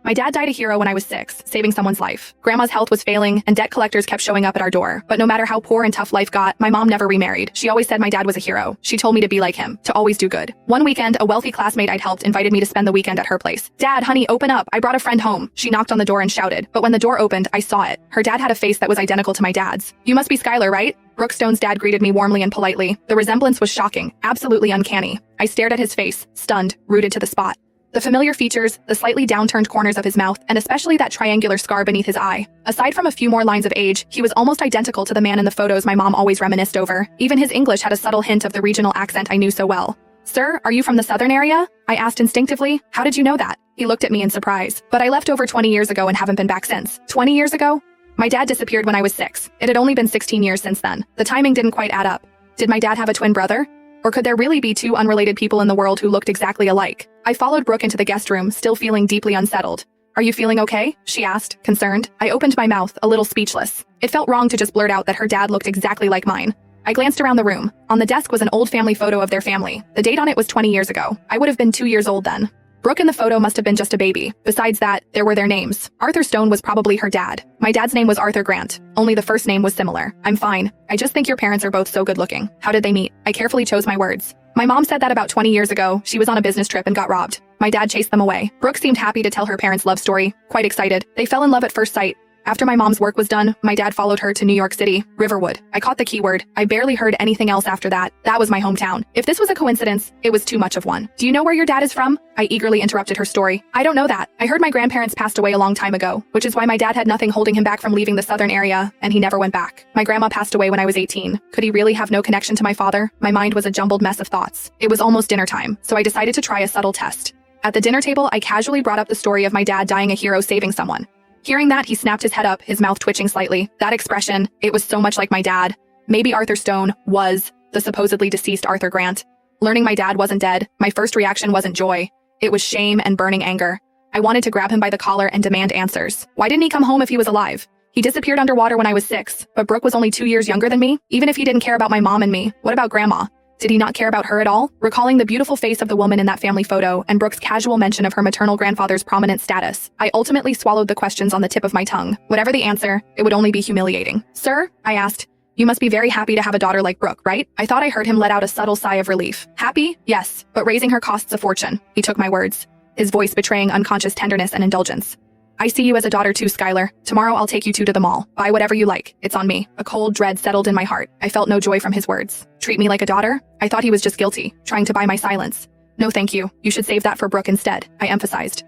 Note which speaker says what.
Speaker 1: My dad died a hero when I was 6, saving someone's life. Grandma's health was failing, and debt collectors kept showing up at our door. But no matter how poor and tough life got, my mom never remarried. She always said my dad was a hero. She told me to be like him, to always do good. One weekend, a wealthy classmate I'd helped invited me to spend the weekend at her place. "Dad, honey, open up. I brought a friend home." She knocked on the door and shouted. But when the door opened, I saw it. Her dad had a face that was identical to my dad's. "You must be Skylar, right?" Brooke Stone's dad greeted me warmly and politely. The resemblance was shocking, absolutely uncanny. I stared at his face, stunned, rooted to the spot. The familiar features, the slightly downturned corners of his mouth, and especially that triangular scar beneath his eye. Aside from a few more lines of age, he was almost identical to the man in the photos my mom always reminisced over. Even his English had a subtle hint of the regional accent I knew so well. "Sir, are you from the southern area?" I asked instinctively. "How did you know that?" He looked at me in surprise. "But I left over 20 years ago and haven't been back since." 20 years ago? My dad disappeared when I was 6. It had only been 16 years since then. The timing didn't quite add up. Did my dad have a twin brother? Or could there really be two unrelated people in the world who looked exactly alike? I followed Brooke into the guest room, still feeling deeply unsettled. "Are you feeling okay?" she asked, concerned. I opened my mouth, a little speechless. It felt wrong to just blurt out that her dad looked exactly like mine. I glanced around the room. On the desk was an old family photo of their family. The date on it was 20 years ago. I would have been 2 years old then. Brooke in the photo must have been just a baby. Besides that, there were their names. Arthur Stone was probably her dad. My dad's name was Arthur Grant. Only the first name was similar. "I'm fine. I just think your parents are both so good looking." "How did they meet?" I carefully chose my words. "My mom said that about 20 years ago, she was on a business trip and got robbed. My dad chased them away." Brooke seemed happy to tell her parents' love story, quite excited. They fell in love at first sight. After my mom's work was done, my dad followed her to New York City, Riverwood. I caught the keyword. I barely heard anything else after that. That was my hometown. If this was a coincidence, it was too much of one. "Do you know where your dad is from?" I eagerly interrupted her story. "I don't know that. I heard my grandparents passed away a long time ago, which is why my dad had nothing holding him back from leaving the southern area, and he never went back. My grandma passed away when I was 18. Could he really have no connection to my father?" My mind was a jumbled mess of thoughts. It was almost dinner time, so I decided to try a subtle test. At the dinner table, I casually brought up the story of my dad dying a hero saving someone. Hearing that, he snapped his head up, his mouth twitching slightly. That expression, it was so much like my dad. Maybe Arthur Stone was the supposedly deceased Arthur Grant. Learning my dad wasn't dead, my first reaction wasn't joy. It was shame and burning anger. I wanted to grab him by the collar and demand answers. Why didn't he come home if he was alive? He disappeared underwater when I was 6, but Brooke was only 2 years younger than me. Even if he didn't care about my mom and me, what about Grandma? Did he not care about her at all? Recalling the beautiful face of the woman in that family photo and Brooke's casual mention of her maternal grandfather's prominent status, I ultimately swallowed the questions on the tip of my tongue. Whatever the answer, it would only be humiliating. "Sir?" I asked. "You must be very happy to have a daughter like Brooke, right?" I thought I heard him let out a subtle sigh of relief. "Happy? Yes, but raising her costs a fortune." He took my words, his voice betraying unconscious tenderness and indulgence. "I see you as a daughter too, Skylar. Tomorrow I'll take you two to the mall. Buy whatever you like. It's on me." A cold dread settled in my heart. I felt no joy from his words. Treat me like a daughter? I thought he was just guilty, trying to buy my silence. "No thank you. You should save that for Brooke instead," I emphasized.